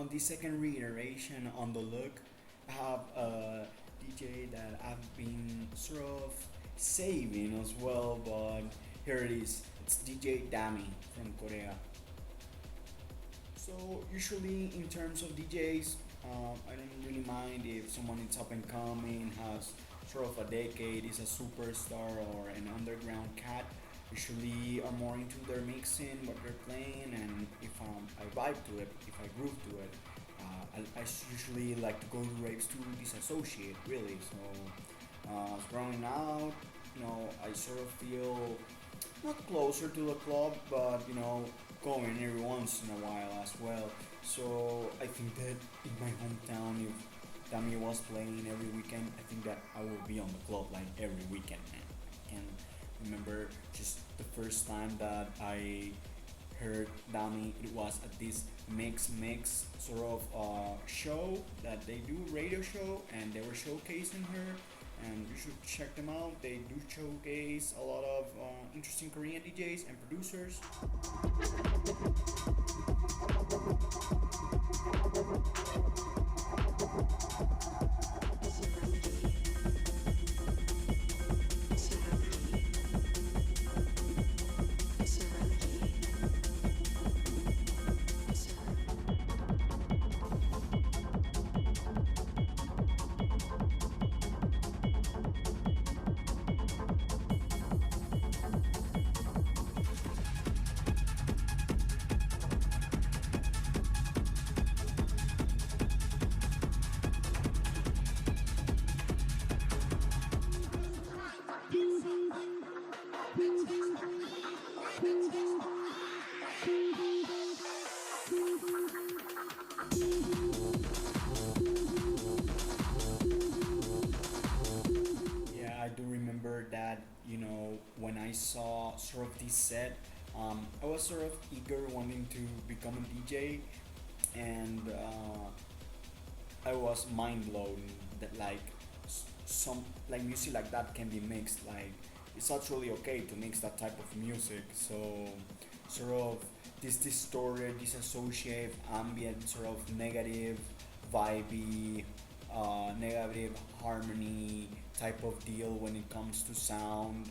on the second reiteration on the look, I have a DJ that I've been sort of saving as well, but here it is. It's DJ Damie from Korea. So usually in terms of DJs, I don't really mind if someone is up and coming, has sort of a decade, is a superstar or an underground cat. Usually are more into their mixing, what they're playing, and if I vibe to it, if I groove to it. I usually like to go to raves to disassociate, really. So growing out, I sort of feel not closer to the club, but going every once in a while as well. So I think that in my hometown, if Damie was playing every weekend, I think that I will be on the club like every weekend, man. I can remember just the first time that I heard Damie, it was at this mix sort of show that they do, radio show, and they were showcasing her, and you should check them out. They do showcase a lot of interesting Korean DJs and producers. Yeah, I do remember that, when I saw sort of this set, I was sort of eager wanting to become a DJ, and I was mind blown that like some like music like that can be mixed. Like it's actually okay to mix that type of music. So sort of this distorted, disassociative, ambient, sort of negative, vibey, negative harmony type of deal when it comes to sound.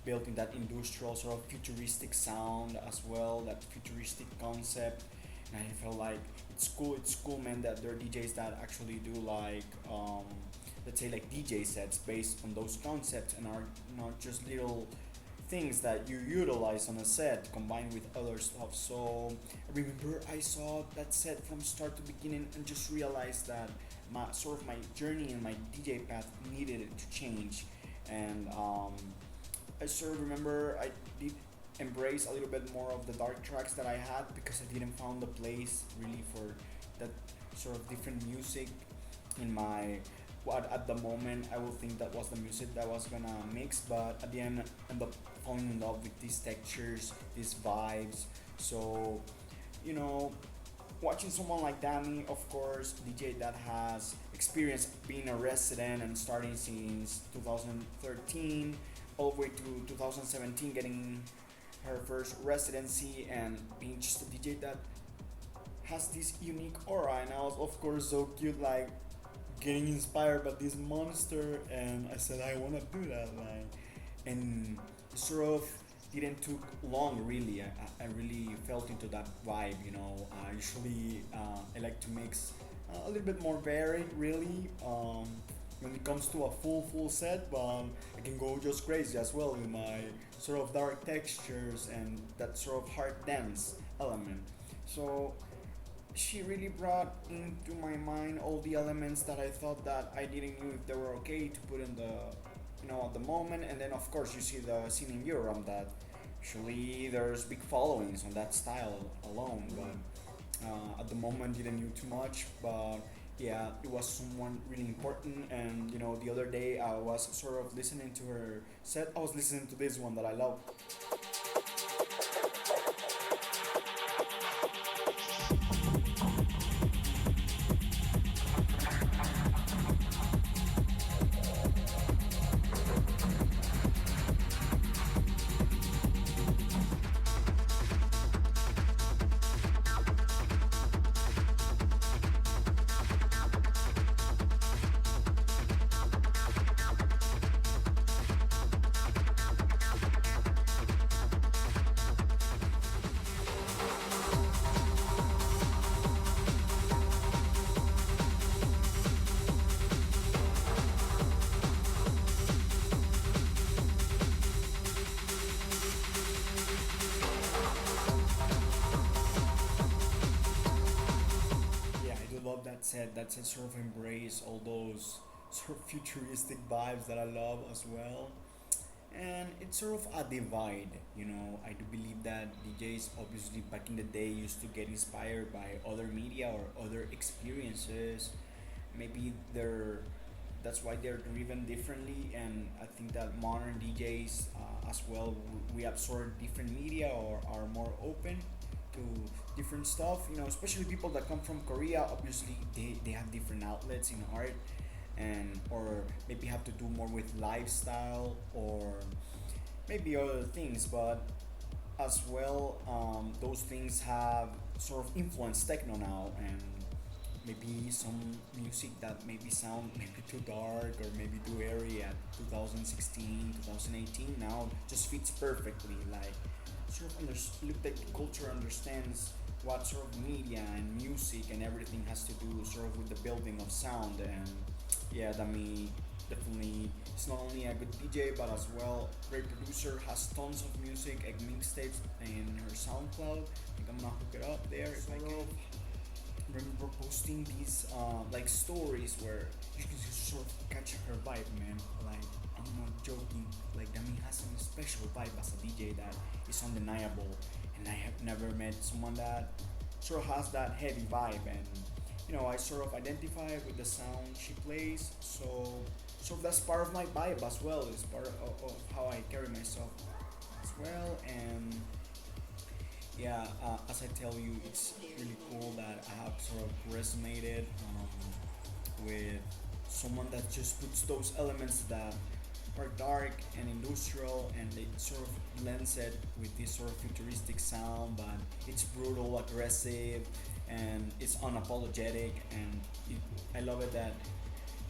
Built in that industrial sort of futuristic sound as well, that futuristic concept, and I felt like it's cool, man, that there are DJs that actually do like let's say like DJ sets based on those concepts and are not just little things that you utilize on a set combined with other stuff. So I remember I saw that set from start to beginning and just realized that my journey and my DJ path needed to change. And I sort of remember I did embrace a little bit more of the dark tracks that I had because I didn't found the place really for that sort of different music in my what at the moment I would think that was the music that I was gonna mix, but at the end I ended up falling in love with these textures, these vibes. So you know watching someone like Damie, of course, DJ that has experience being a resident and starting since 2013 all the way to 2017 getting her first residency and being just a DJ that has this unique aura, and I was of course so cute like getting inspired by this monster, and I said I want to do that, like, and it sort of didn't took long really. I really felt into that vibe, usually I like to mix a little bit more varied really when it comes to a full set, but I can go just crazy as well with my sort of dark textures and that sort of hard dance element. So she really brought into my mind all the elements that I thought that I didn't know if they were okay to put in the at the moment. And then of course you see the scene in Europe that usually there's big followings on that style alone, but at the moment didn't know too much. But yeah, it was someone really important. And the other day I was sort of listening to her set. I was listening to this one that I love. that's it sort of embrace all those sort of futuristic vibes that I love as well. And it's sort of a divide, I do believe that DJs obviously back in the day used to get inspired by other media or other experiences. Maybe that's why they're driven differently, and I think that modern DJs as well, we absorb different media or are more open to different stuff, especially people that come from Korea. Obviously they have different outlets in art, and or maybe have to do more with lifestyle or maybe other things, but as well, those things have sort of influenced techno now, and maybe some music that maybe sound maybe too dark or maybe too airy at 2016, 2018 now just fits perfectly. Like sort of look like the culture understands what sort of media and music and everything has to do sort of with the building of sound. And yeah, Dami definitely is not only a good DJ but as well great producer, has tons of music and mixtapes in her SoundCloud. I think I'm gonna hook it up there if I can. Remember posting these like stories where you can just sort of catch her vibe, man. Like I'm not joking. Like Damie has a special vibe as a DJ that is undeniable, and I have never met someone that sort of has that heavy vibe. And I sort of identify with the sound she plays. So that's part of my vibe as well. It's part of how I carry myself as well. And yeah, as I tell you, it's really cool that I have sort of resonated with someone that just puts those elements that are dark and industrial, and they sort of blends it with this sort of futuristic sound, but it's brutal, aggressive, and it's unapologetic. And I love it that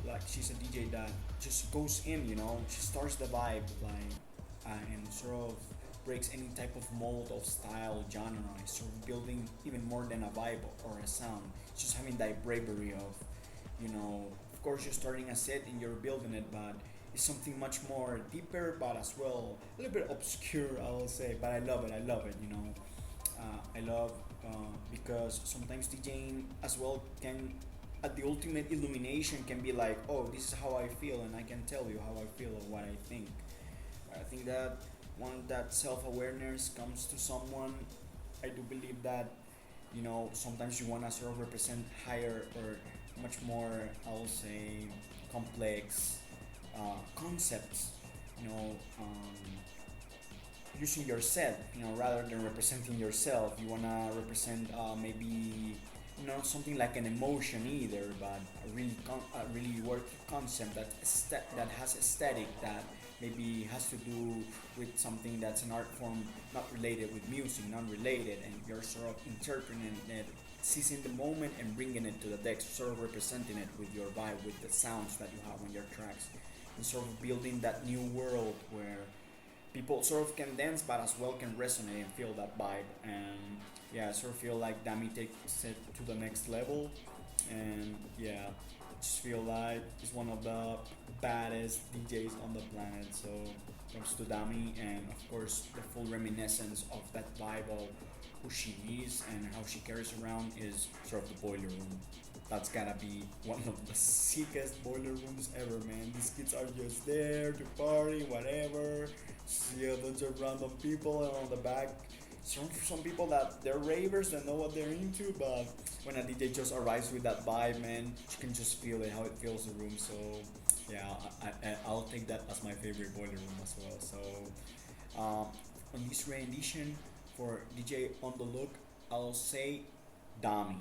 like she's a DJ that just goes in, she starts the vibe like and sort of breaks any type of mold of style, genre. It's sort of building even more than a vibe or a sound. It's just having that bravery of, of course you're starting a set and you're building it, but it's something much more deeper, but as well a little bit obscure, I will say. But I love it. I love it. I love because sometimes DJing as well can, at the ultimate illumination, can be like, oh, this is how I feel, and I can tell you how I feel or what I think. I think that when that self-awareness comes to someone, I do believe that sometimes you want to sort of represent higher or much more, I will say, complex concepts. You know, um, using your set, rather than representing yourself. You wanna represent maybe not something like an emotion either, but a really work concept that has aesthetic, that maybe has to do with something that's an art form not related with music, non-related, and you're sort of interpreting it, seizing the moment and bringing it to the deck, sort of representing it with your vibe, with the sounds that you have on your tracks, and sort of building that new world where people sort of can dance but as well can resonate and feel that vibe. And yeah, I sort of feel like Damie takes it to the next level. And yeah, I just feel like he's one of the baddest DJs on the planet. So comes to Damie, and of course the full reminiscence of that vibe of who she is and how she carries around is sort of the boiler room. That's gotta be one of the sickest boiler rooms ever, man. These kids are just there to party, whatever. See a bunch of random people, and on the back, some people that they're ravers and know what they're into, but when a DJ just arrives with that vibe, man, you can just feel it, how it fills the room. So yeah, I'll take that as my favorite boiler room as well. So on this rendition for DJ on the look, I'll say Damie.